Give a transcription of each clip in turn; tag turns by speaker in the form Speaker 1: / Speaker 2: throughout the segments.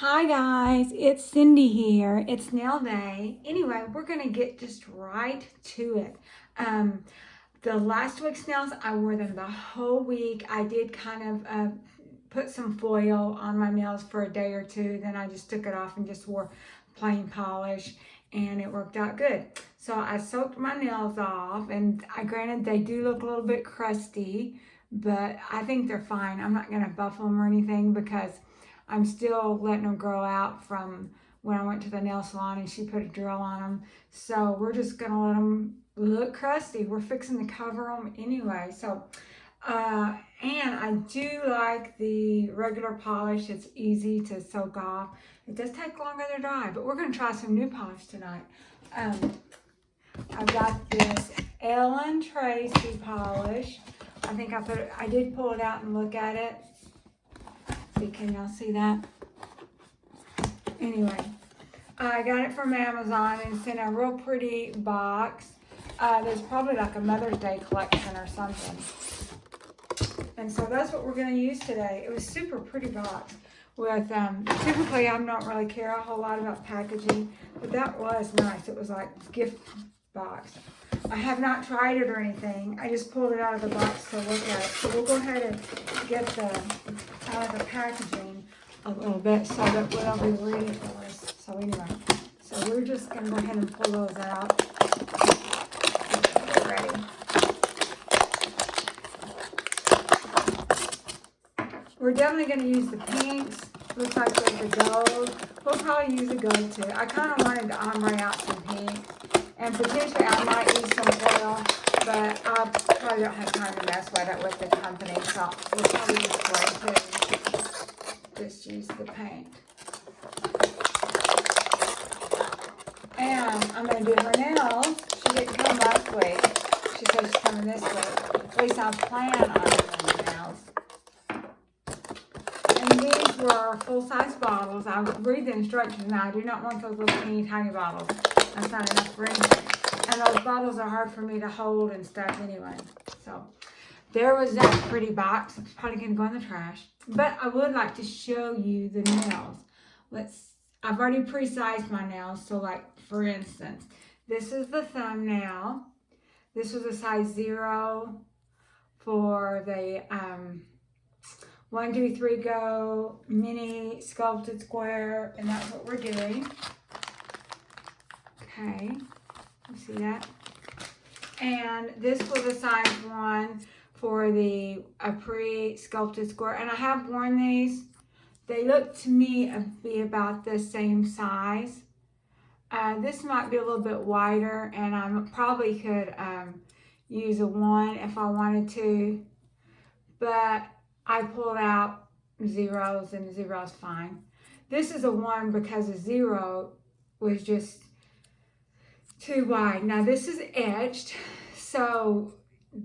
Speaker 1: Hi guys, it's Cindy here. It's nail day. Anyway, we're gonna get just right to it. The last week's nails, I wore them the whole week. I did kind of put some foil on my nails for a day or two. Then I just took it off and just wore plain polish, and it worked out good. So I soaked my nails off, and granted they do look a little bit crusty, but I think they're fine. I'm not gonna buff them or anything because I'm still letting them grow out from when I went to the nail salon and she put a drill on them. So we're just gonna let them look crusty. We're fixing to cover them anyway. So, and I do like the regular polish. It's easy to soak off. It does take longer to dry, but we're gonna try some new polish tonight. I've got this Ellen Tracy polish. I think I did pull it out and look at it. Can y'all see that? Anyway, I got it from Amazon and it's in a real pretty box. There's probably like a Mother's Day collection or something. And so that's what we're going to use today. It was super pretty box. With typically I don't really care a whole lot about packaging, but that was nice. It was like gift box. I have not tried it or anything. I just pulled it out of the box to look at it. So we'll go ahead and get out of the packaging a little bit so that we'll be ready for this. So anyway, so we're just going to go ahead and pull those out. Get ready. We're definitely going to use the pinks. Looks like there's the gold. We'll probably use the gold too. I kind of wanted to ombre out some pink. And potentially I might use some foil, but I probably don't have time to mess with it with the company, so we'll probably just wait to just use the paint. And I'm going to do her nails. She didn't come last week. She said she's coming this week. At least I plan on doing the nails. And these were full-size bottles. I read the instructions now. I do not want those little teeny tiny bottles. That's not enough for anything. And those bottles are hard for me to hold and stuff anyway. So there was that pretty box. It's probably going to go in the trash. But I would like to show you the nails. I've already pre-sized my nails. So like, for instance, this is the thumbnail. This was a size 0 for the 1, 2, 3 Go mini sculpted square. And that's what we're doing. Okay, you see that? And this was a size 1 for the Apres sculpted square. And I have worn these. They look to me to be about the same size. This might be a little bit wider, and I probably could use a 1 if I wanted to. But I pulled out zeros, and the zero's fine. This is a 1 because a 0 was just too wide. Now this is etched. So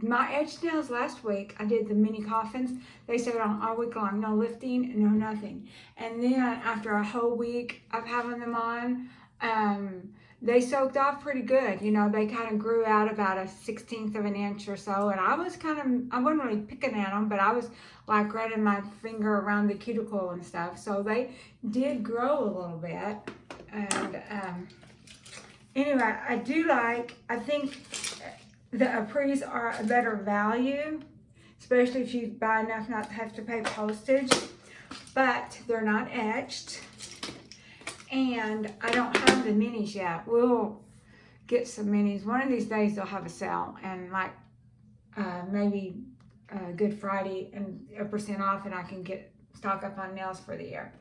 Speaker 1: my etched nails last week, I did the mini coffins. They stayed on all week long. No lifting, no nothing. And then after a whole week of having them on, they soaked off pretty good. You know, they kind of grew out about 1/16 of an inch or so. And I wasn't really picking at them, but I was like running my finger around the cuticle and stuff. So they did grow a little bit. And anyway, I think the Apres are a better value, especially if you buy enough not to have to pay postage, but they're not etched. And I don't have the minis yet. We'll get some minis. One of these days they'll have a sale, and like maybe Good Friday and a % off, and I can stock up on nails for the year.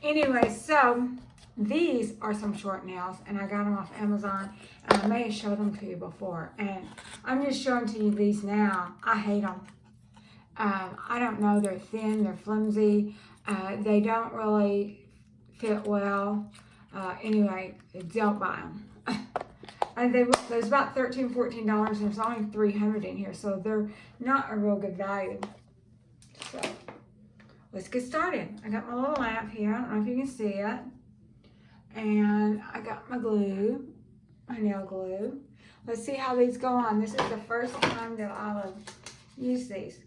Speaker 1: Anyway, so these are some short nails, and I got them off Amazon, and I may have showed them to you before, and I'm just showing to you these now. I hate them. I don't know, they're thin, they're flimsy, they don't really fit well. Anyway, don't buy them. And there's about $13, $14, and there's only 300 in here, so they're not a real good value. So let's get started. I got my little lamp here. I don't know if you can see it. And I got my glue, my nail glue. Let's see how these go on. This is the first time that I'll use these.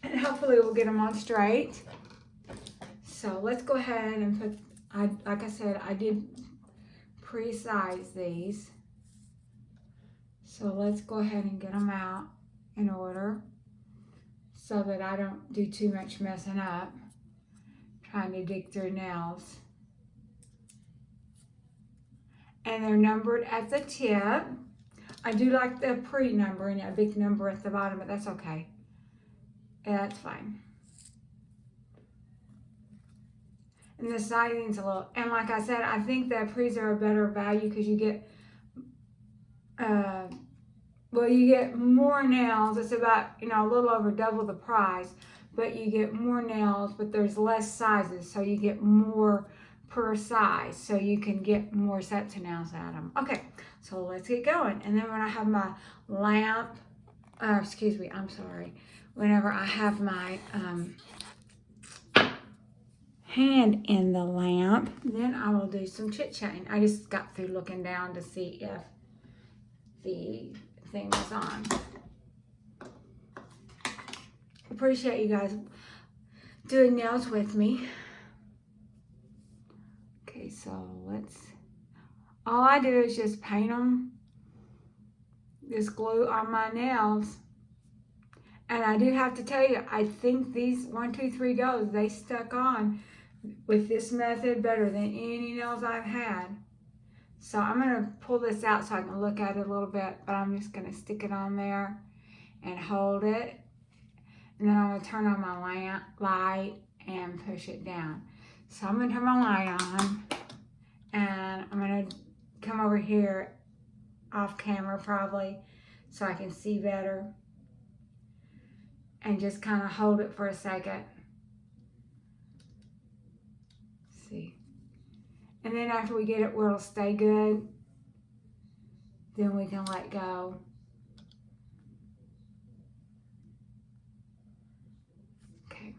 Speaker 1: And hopefully we'll get them on straight. So let's go ahead and put, like I said, I did pre-size these. So let's go ahead and get them out in order so that I don't do too much messing up trying to dig through nails. And they're numbered at the tip. I do like the pre-numbering, a big number at the bottom, but that's okay. That's fine. And the sizing's a little, and like I said, I think the Apres are a better value because you get, well, you get more nails. It's about, you know, a little over double the price, but you get more nails, but there's less sizes, so you get more per size, so you can get more sets of nails out of them. Okay, so let's get going. And then when I have my lamp, excuse me, I'm sorry, whenever I have my hand in the lamp, then I will do some chit-chatting. I just got through looking down to see if the thing was on. Appreciate you guys doing nails with me. Okay, so all I do is just paint them, just glue on my nails. And I do have to tell you, I think these 1, 2, 3 goes, they stuck on with this method better than any nails I've had. So I'm going to pull this out so I can look at it a little bit, but I'm just going to stick it on there and hold it. And then I'm going to turn on my light and push it down. So I'm going to turn my light on, and I'm going to come over here off camera probably so I can see better. And just kind of hold it for a second. See. And then after we get it where it'll stay good, then we can let go. Okay.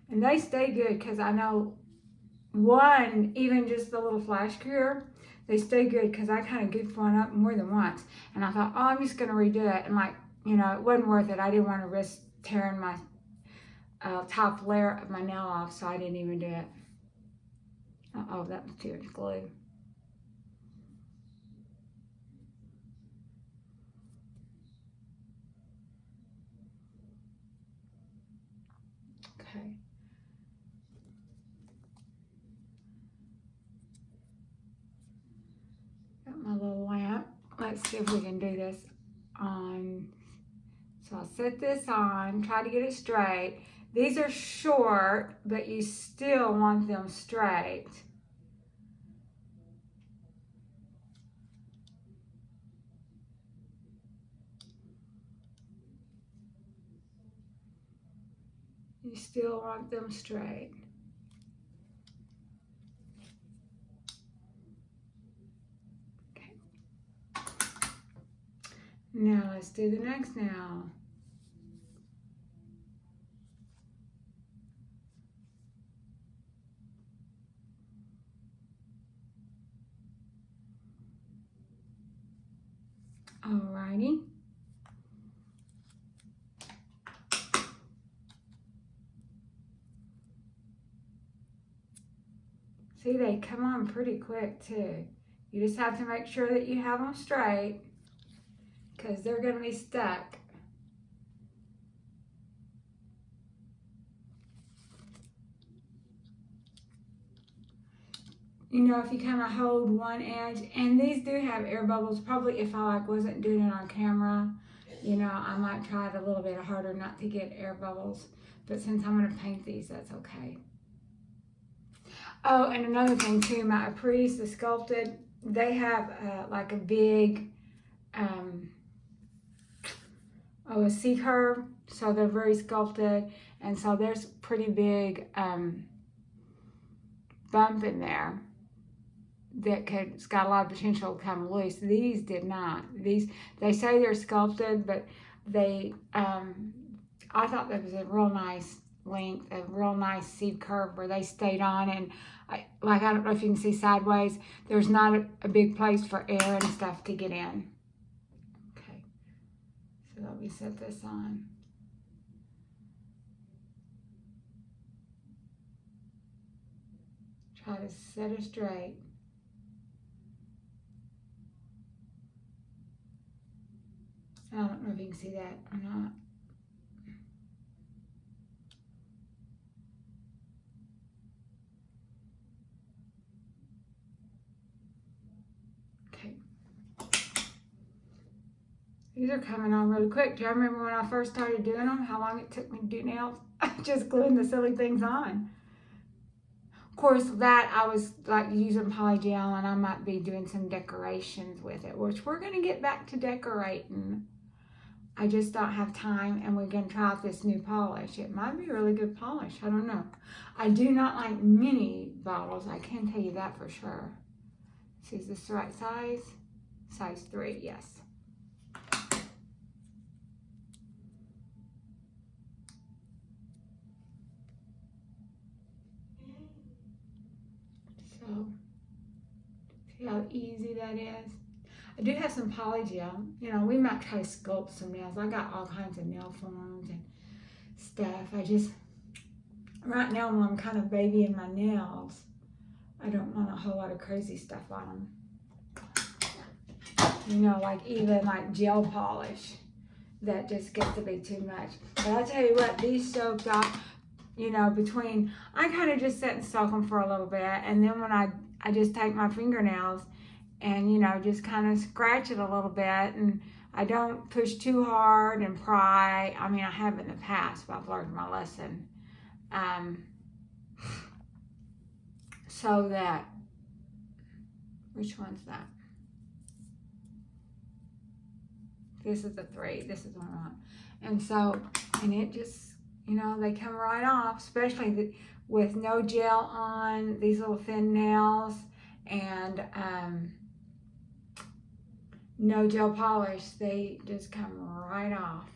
Speaker 1: And they stay good because I know one, even just the little flash cure, they stay good because I kind of goofed one up more than once. And I thought, oh, I'm just going to redo it. And like, you know, it wasn't worth it. I didn't want to risk tearing my top layer of my nail off, so I didn't even do it. Uh-oh, that was too much glue. Okay. Got my little lamp. Let's see if we can do this on. So I'll set this on, try to get it straight. These are short, but you still want them straight. You still want them straight. Okay. Now let's do the next nail. Alrighty. See, they come on pretty quick too. You just have to make sure that you have them straight because they're going to be stuck. You know, if you kind of hold one edge, and these do have air bubbles, probably if I wasn't doing it on camera, you know, I might try it a little bit harder not to get air bubbles. But since I'm going to paint these, that's okay. Oh, and another thing too, my Apres, the Sculpted, they have like a big, a C curve, so they're very sculpted, and so there's pretty big bump in there that it's got a lot of potential to come loose. These did not. These, they say they're sculpted, but they, I thought that was a real nice length, a real nice C curve where they stayed on, and I don't know if you can see sideways, there's not a big place for air and stuff to get in. Okay, so let me set this on. Try to set it straight. I don't know if you can see that or not. Okay. These are coming on really quick. Do you remember when I first started doing them, how long it took me to do nails? Just gluing the silly things on. Of course, that I was like using polygel, and I might be doing some decorations with it, which we're going to get back to decorating. I just don't have time, and we're going to try out this new polish. It might be a really good polish. I don't know. I do not like mini bottles. I can tell you that for sure. See, is this the right size? Size 3, yes. So, see how easy that is? I do have some polygel. You know, we might try to sculpt some nails. I got all kinds of nail forms and stuff. I just, right now when I'm kind of babying my nails, I don't want a whole lot of crazy stuff on them. You know, like even like gel polish. That just gets to be too much. But I tell you what, these soaked off, you know, between, I kind of just sit and soak them for a little bit. And then when I just take my fingernails and, you know, just kind of scratch it a little bit, and I don't push too hard and pry. I mean, I have in the past, but I've learned my lesson. So that, which one's that? This is the 3, this is the 1. And so, and it just, you know, they come right off, especially with no gel on, these little thin nails, and no gel polish, they just come right off.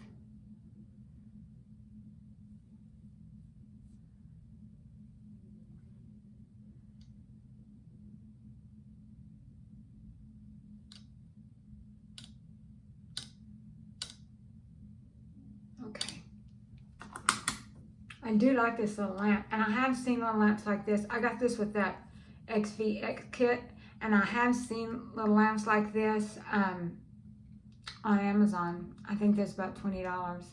Speaker 1: Okay. I do like this little lamp, and I have seen little lamps like this. I got this with that XVX kit, and I have seen little lamps like this on Amazon. I think that's about $20.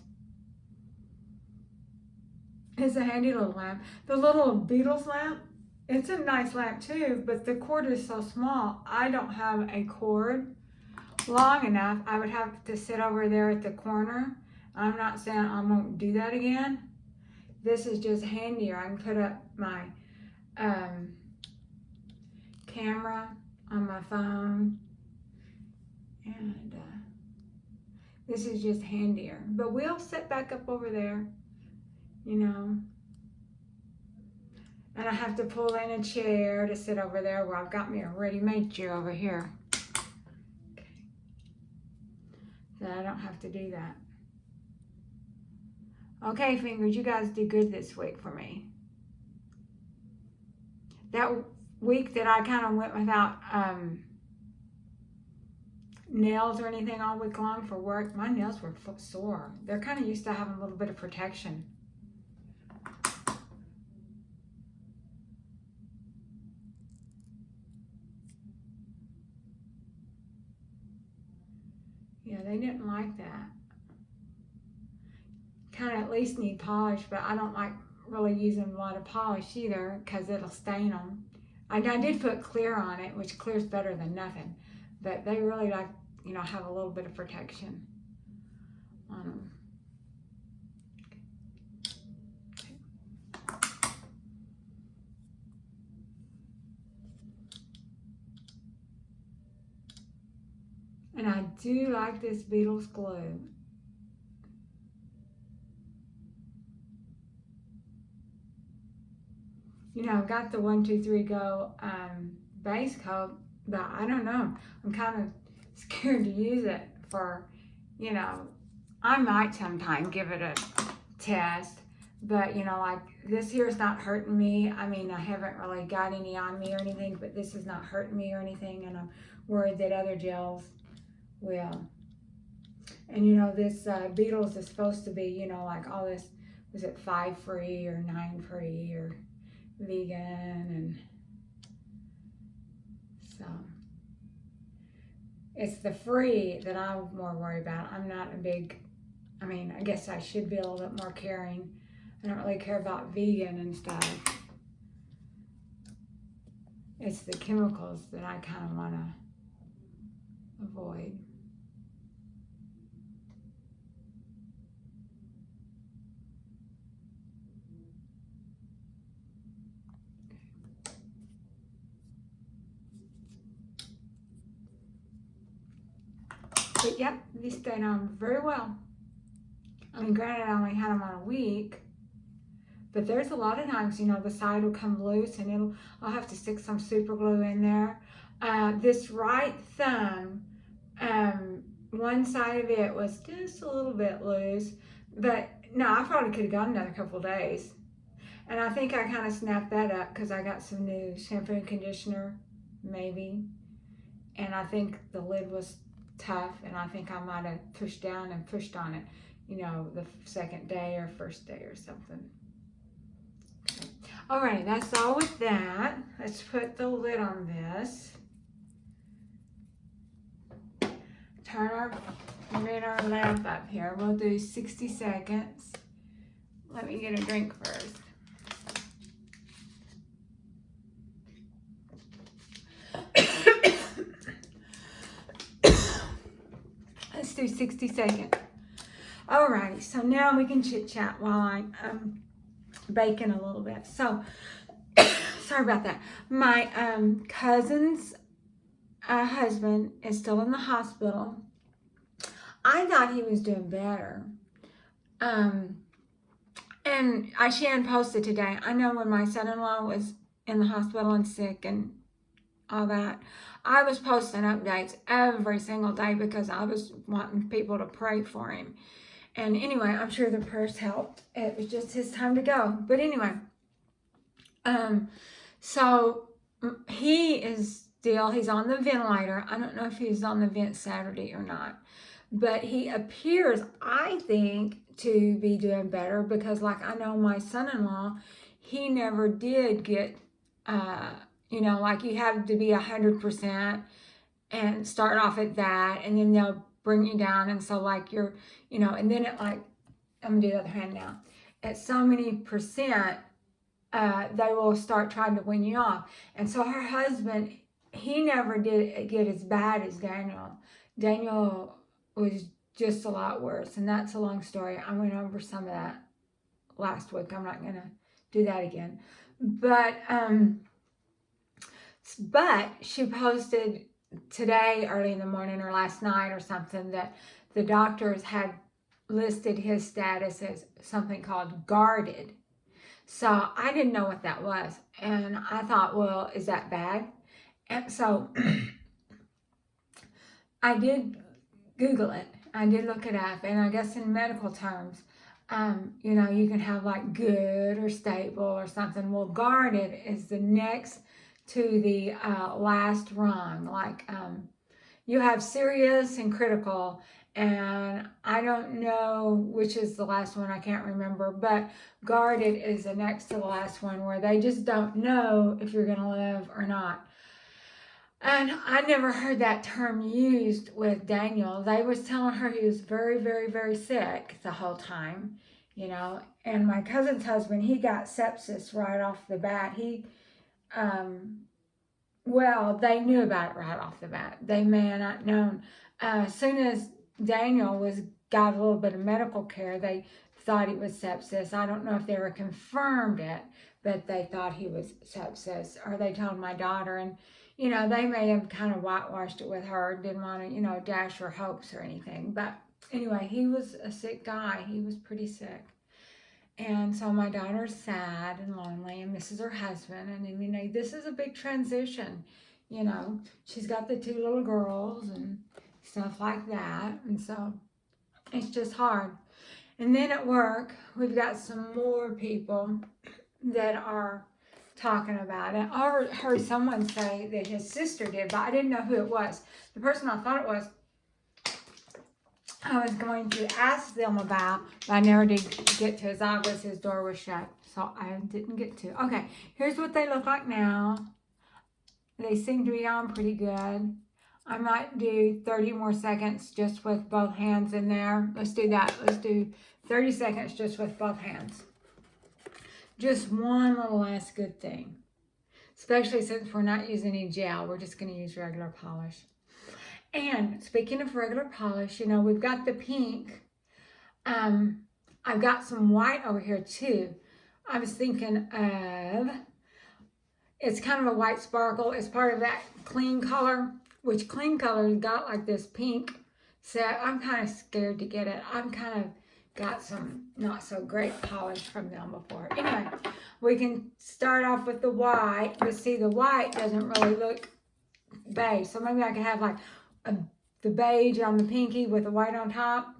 Speaker 1: It's a handy little lamp. The little Beatles lamp, it's a nice lamp too, but the cord is so small. I don't have a cord long enough. I would have to sit over there at the corner. I'm not saying I won't do that again. This is just handier. I can put up my camera on my phone, and this is just handier. But we'll sit back up over there, you know, and I have to pull in a chair to sit over there where I've got me a ready-made chair over here. Okay. So I don't have to do that. Okay, fingers, you guys did good this week for me. That week that I kind of went without nails or anything all week long for work, my nails were sore. They're kind of used to having a little bit of protection. Yeah, they didn't like that. Kind of at least need polish, but I don't like really using a lot of polish either because it'll stain them. I did put clear on it, which clear's better than nothing, but they really like, you know, have a little bit of protection on them. And I do like this Beatles glue. You know, I've got the 1, 2, 3 Go base coat, but I don't know. I'm kind of scared to use it for, you know, I might sometime give it a test, but you know, like this here is not hurting me. I mean, I haven't really got any on me or anything, but this is not hurting me or anything, and I'm worried that other gels will. And you know, this Beatles is supposed to be, you know, like all this, was it 5 free or 9 free or vegan, and So it's the free that I'm more worried about. I'm not a big, I mean, I guess I should be a little bit more caring. I don't really care about vegan and stuff. It's the chemicals that I kind of want to avoid. But yep, these stayed on very well. I mean, granted, I only had them on a week, but there's a lot of times, you know, the side will come loose and I'll have to stick some super glue in there. This right thumb, one side of it was just a little bit loose, but no, I probably could have gone another couple of days. And I think I kind of snapped that up because I got some new shampoo and conditioner, maybe. And I think the lid was tough, and I think I might have pushed down and pushed on it, you know, the second day or first day or something. Okay. All right, that's all with that. Let's put the lid on this. Turn our lamp up here. We'll do 60 seconds. Let me get a drink first. Let's do 60 seconds. Alrighty, so now we can chit chat while I'm baking a little bit. So, sorry about that. My cousin's husband is still in the hospital. I thought he was doing better. And Shan posted today, I know when my son-in-law was in the hospital and sick and all that, I was posting updates every single day because I was wanting people to pray for him. And anyway, I'm sure the prayers helped. It was just his time to go. But anyway, so he's on the ventilator. I don't know if he was on the vent Saturday or not. But he appears, I think, to be doing better because, like, I know my son-in-law, he never did get, you know, like you have to be 100% and start off at that, and then they'll bring you down. And so, like, you're, you know, and then I'm going to do the other hand now. At so many percent, they will start trying to win you off. And so her husband, he never did get as bad as Daniel. Daniel was just a lot worse, and that's a long story. I went over some of that last week. I'm not going to do that again. But she posted today early in the morning or last night or something that the doctors had listed his status as something called guarded. So I didn't know what that was, and I thought, well, is that bad? And so I did Google it. I did look it up, and I guess in medical terms, you know, you can have like good or stable or something. Well, guarded is the next to the last rung. Like you have serious and critical, and I don't know which is the last one. I can't remember, but guarded is the next to the last one where they just don't know if you're going to live or not. And I never heard that term used with Daniel. They was telling her he was very, very, very sick the whole time, you know. And my cousin's husband, he got sepsis right off the bat. Well, they knew about it right off the bat. They may have not known. As soon as Daniel got a little bit of medical care, they thought he was sepsis. I don't know if they ever confirmed it, but they thought he was sepsis. Or they told my daughter, and you know, they may have kind of whitewashed it with her, didn't want to, you know, dash her hopes or anything. But anyway, he was a sick guy. He was pretty sick. And so my daughter's sad and lonely, and this is her husband. And, you know, this is a big transition. You know, she's got the 2 little girls and stuff like that. And so it's just hard. And then at work, we've got some more people that are talking about it. I heard someone say that his sister did, but I didn't know who it was. The person I thought it was, I was going to ask them about, but I never did get to his office. His door was shut, so I didn't get to. Okay, here's what they look like now. they seem to be on pretty good. I might do 30 more seconds just with both hands in there. Let's do that. Let's do 30 seconds just with both hands. Just one little last good thing. Especially since we're not using any gel. We're just going to use regular polish. And speaking of regular polish, you know, we've got the pink. I've got some white over here too. I was thinking of, it's kind of a white sparkle. It's part of that clean color, which clean color's got like this pink. So I'm kind of scared to get it. I'm kind of got some not so great polish from them before. Anyway, we can start off with the white, but see the white doesn't really look beige. So maybe I could have like the beige on the pinky with the white on top.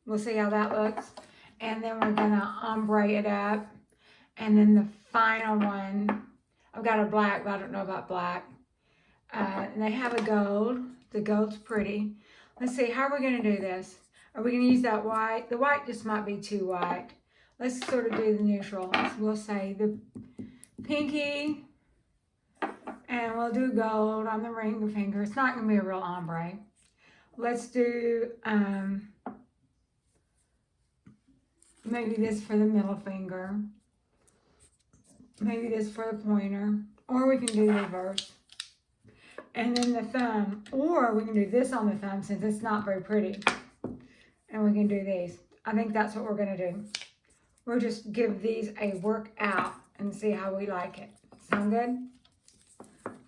Speaker 1: We'll see how that looks. And then we're gonna ombre it up. And then the final one, I've got a black, but I don't know about black. And they have a gold. The gold's pretty. Let's see, how are we gonna do this? Are we gonna use that white? The white just might be too white. Let's sort of do the neutral. We'll say the pinky, and we'll do gold on the ring finger. It's not gonna be a real ombre. Let's do maybe this for the middle finger. Maybe this for the pointer. Or we can do the reverse. And then the thumb. Or we can do this on the thumb since it's not very pretty. And we can do these. I think that's what we're going to do. We'll just give these a workout and see how we like it. Sound good?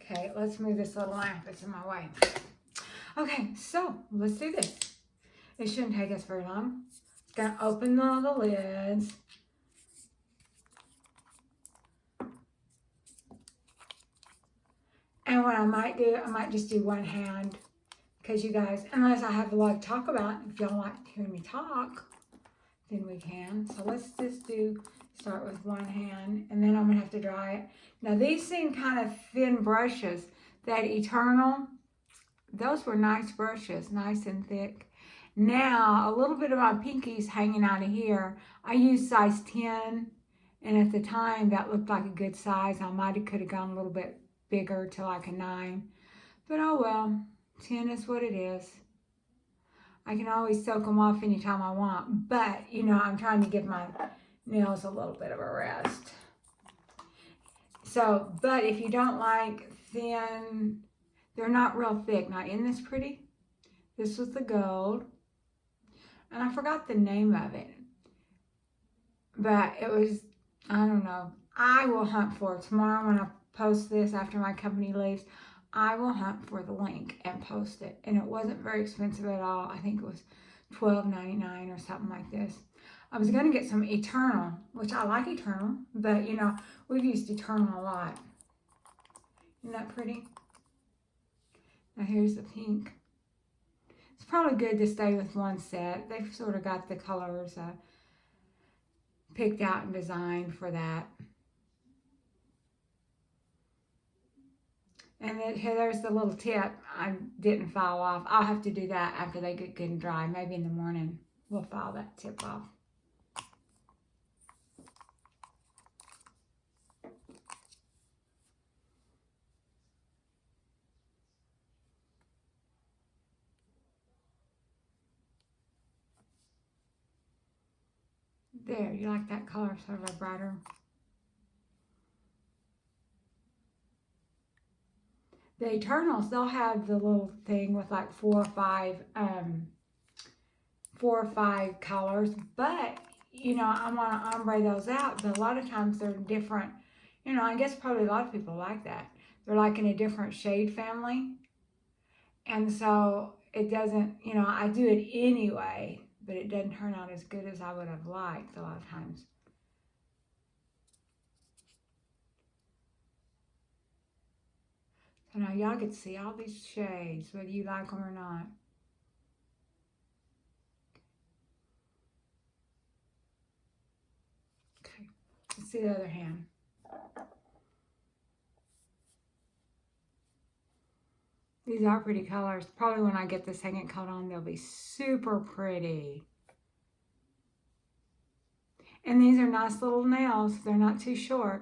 Speaker 1: Okay, let's move this little lamp that's in my way. Okay, so let's do this. It shouldn't take us very long. It's going to open all the lids. And what I might do, I might just do one hand. Because you guys, unless I have a lot to talk about, if y'all like to hear me talk, then we can. So let's just start with one hand. And then I'm going to have to dry it. Now these seem kind of thin brushes. That Eternal, those were nice brushes, nice and thick. Now, a little bit of my pinky's hanging out of here. I used size 10. And at the time, that looked like a good size. I might have could have gone a little bit bigger to like a 9. But oh well, 10 is what it is. I can always soak them off anytime I want. But, you know, I'm trying to give my nails a little bit of a rest. So, but if you don't like thin, they're not real thick. Now, isn't this pretty? This was the gold. And I forgot the name of it. But it was, I don't know. I will hunt for it. Tomorrow when I post this after my company leaves, I will hunt for the link and post it. And it wasn't very expensive at all. I think it was $12.99 or something like this. I was going to get some Eternal, which I like Eternal. But, you know, we've used Eternal a lot. Isn't that pretty? Now here's the pink. It's probably good to stay with one set. They've sort of got the colors picked out and designed for that. And then here, there's the little tip I didn't file off. I'll have to do that after they get good and dry. Maybe in the morning we'll file that tip off. There, you like that color, sort of a brighter. The Eternals, they'll have the little thing with like 4 or 5 colors, but you know, I want to ombre those out, but a lot of times they're different. You know, I guess probably a lot of people like that. They're like in a different shade family. And so it doesn't, you know, I do it anyway, but it doesn't turn out as good as I would have liked a lot of times. So now y'all get to see all these shades, whether you like them or not. Okay, let's see the other hand. These are pretty colors. Probably when I get this hanging coat on, they'll be super pretty. And these are nice little nails. They're not too short.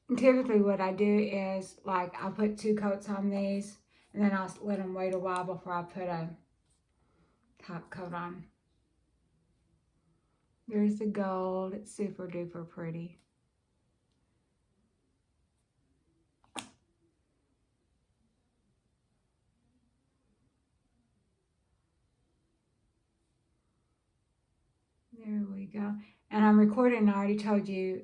Speaker 1: And typically what I do is, like, I'll put 2 coats on these, and then I'll let them wait a while before I put a top coat on. There's the gold. It's super duper pretty. There we go. And I'm recording, I already told you,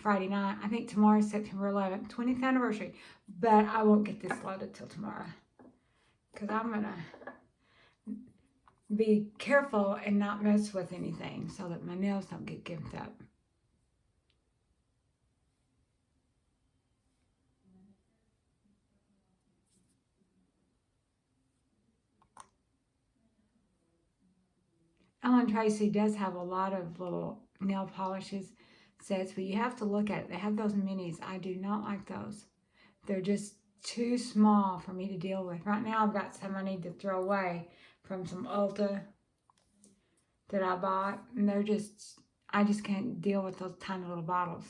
Speaker 1: Friday night. I think tomorrow's September 11th, 20th anniversary. But I won't get this loaded till tomorrow. Because I'm going to be careful and not mess with anything so that my nails don't get gimped up. Tracy does have a lot of little nail polishes sets, but you have to look at it. They have those minis. I do not like those. They're just too small for me to deal with. Right now I've got some I need to throw away from some Ulta that I bought, and I just can't deal with those tiny little bottles.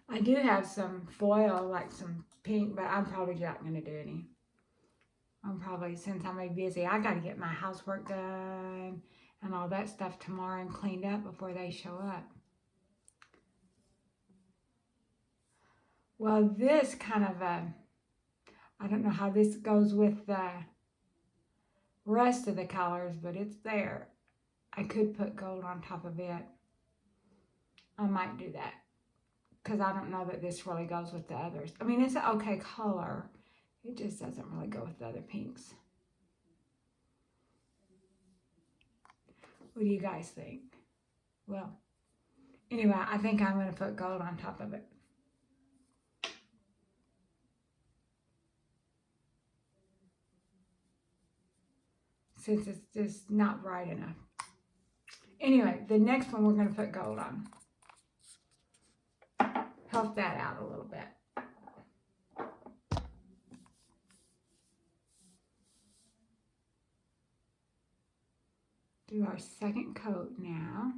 Speaker 1: I do have some foil, like some pink, but I'm probably not going to do any. I'm probably, since I'm busy, I got to get my housework done and all that stuff tomorrow and cleaned up before they show up. Well, this kind of, I don't know how this goes with the rest of the colors, but it's there. I could put gold on top of it. I might do that because I don't know that this really goes with the others. I mean, it's an okay color. It just doesn't really go with the other pinks. What do you guys think? Well, anyway, I think I'm going to put gold on top of it. Since it's just not bright enough. Anyway, the next one we're going to put gold on. Help that out a little bit. Do our second coat now.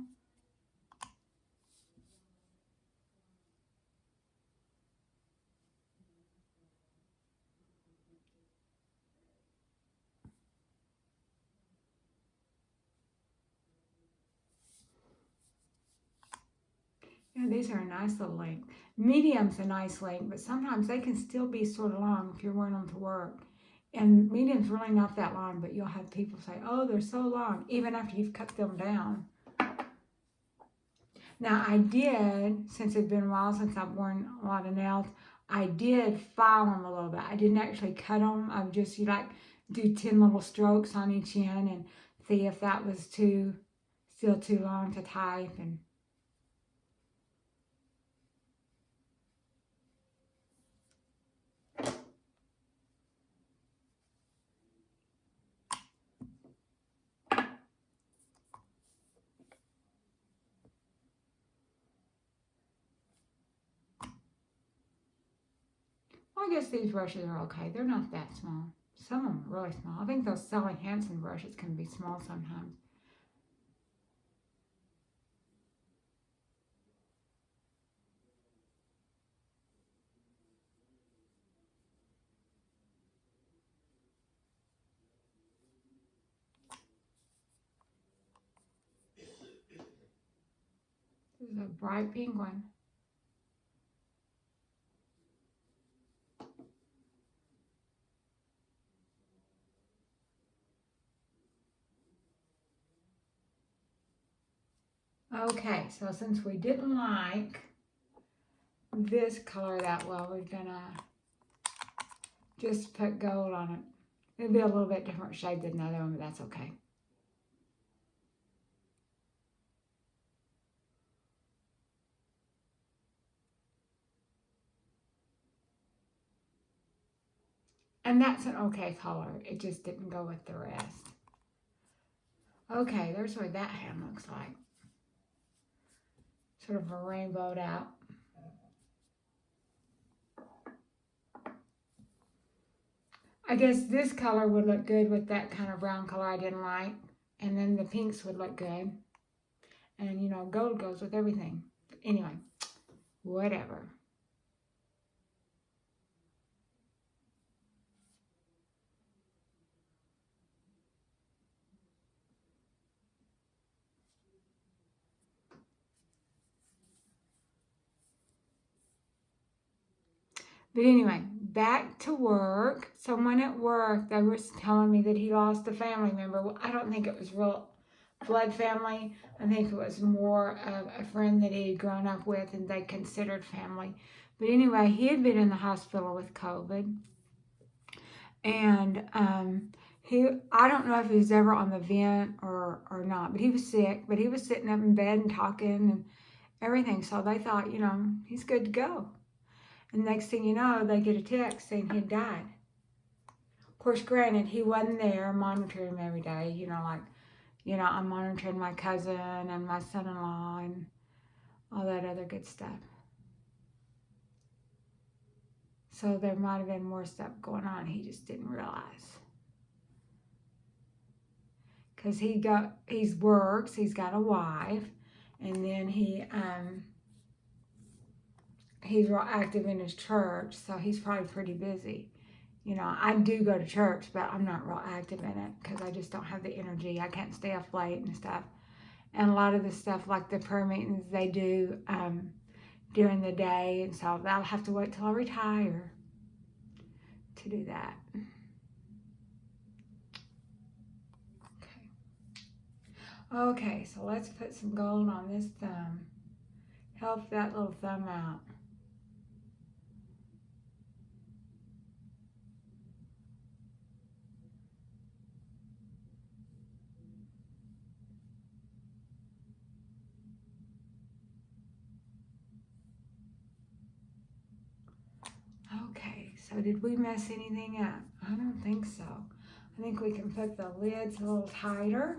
Speaker 1: Yeah, these are a nice little length. Medium's a nice length, but sometimes they can still be sort of long if you're wearing them to work. And medium's really not that long, but you'll have people say, oh, they're so long, even after you've cut them down. Now, I did, since it's been a while since I've worn a lot of nails, I did file them a little bit. I didn't actually cut them. I would just, do 10 little strokes on each end and see if that was still too long to type. And I guess these brushes are okay. They're not that small. Some of them are really small. I think those Sally Hansen brushes can be small sometimes. This is a bright pink one. Okay, so since we didn't like this color that well, we're gonna just put gold on it. It'll be a little bit different shade than the other one, but that's okay. And that's an okay color. It just didn't go with the rest. Okay, there's what that hand looks like. Sort of a rainbowed out. I guess this color would look good with that kind of brown color I didn't like. And then the pinks would look good. And, you know, gold goes with everything. Anyway, whatever. But anyway, back to work. Someone at work, they were telling me that he lost a family member. Well, I don't think it was real blood family. I think it was more of a friend that he had grown up with and they considered family. But anyway, he had been in the hospital with COVID. And I don't know if he was ever on the vent or not, but he was sick. But he was sitting up in bed and talking and everything. So they thought, you know, he's good to go. And next thing you know, they get a text saying he'd died. Of course, granted, he wasn't there monitoring him every day. You know, like, you know, I'm monitoring my cousin and my son-in-law and all that other good stuff. So there might have been more stuff going on. He just didn't realize. Because he works, he's got a wife, and then he's real active in his church, so he's probably pretty busy. You know, I do go to church, but I'm not real active in it because I just don't have the energy. I can't stay up late and stuff. And a lot of the stuff, like the prayer meetings, they do during the day, and so I'll have to wait till I retire to do that. Okay, so let's put some gold on this thumb. Help that little thumb out. Okay, so did we mess anything up? I don't think so. I think we can put the lids a little tighter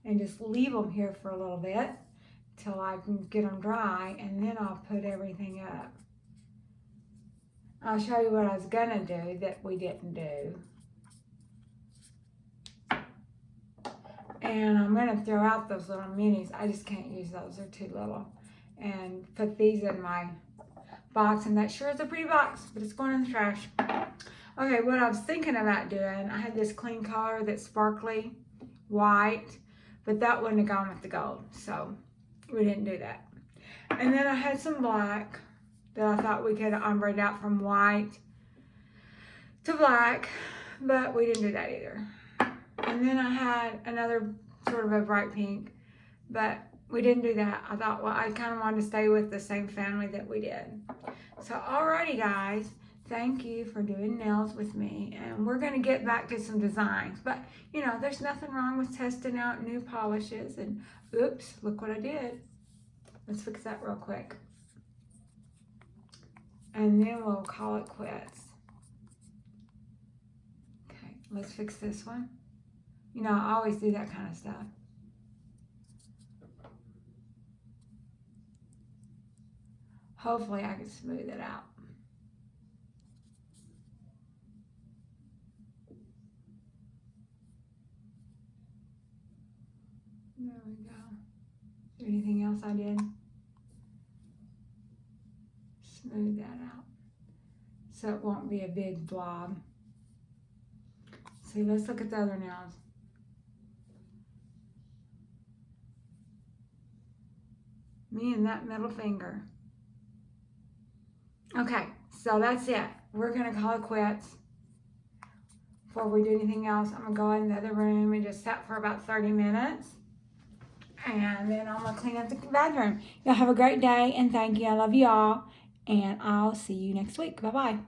Speaker 1: and just leave them here for a little bit till I can get them dry, and then I'll put everything up. I'll show you what I was gonna do that we didn't do. And I'm gonna throw out those little minis. I just can't use those, they're too little. And put these in my box, and that sure is a pretty box, but it's going in the trash. Okay, what I was thinking about doing, I had this clean color that's sparkly white, but that wouldn't have gone with the gold, so we didn't do that. And then I had some black that I thought we could ombre out from white to black, but we didn't do that either. And then I had another sort of a bright pink, but we didn't do that. I thought, well, I kind of wanted to stay with the same family that we did. So, alrighty, guys. Thank you for doing nails with me. And we're going to get back to some designs. But, you know, there's nothing wrong with testing out new polishes. And, oops, look what I did. Let's fix that real quick. And then we'll call it quits. Okay, let's fix this one. You know, I always do that kind of stuff. Hopefully I can smooth it out. There we go. Is there anything else I did? Smooth that out so it won't be a big blob. See, let's look at the other nails. Me and that middle finger. Okay, so that's it. We're gonna call it quits. Before we do anything else, I'm gonna go in the other room and just sit for about 30 minutes. And then I'm gonna clean up the bathroom. Y'all have a great day, and thank you. I love you all, and I'll see you next week. Bye-bye.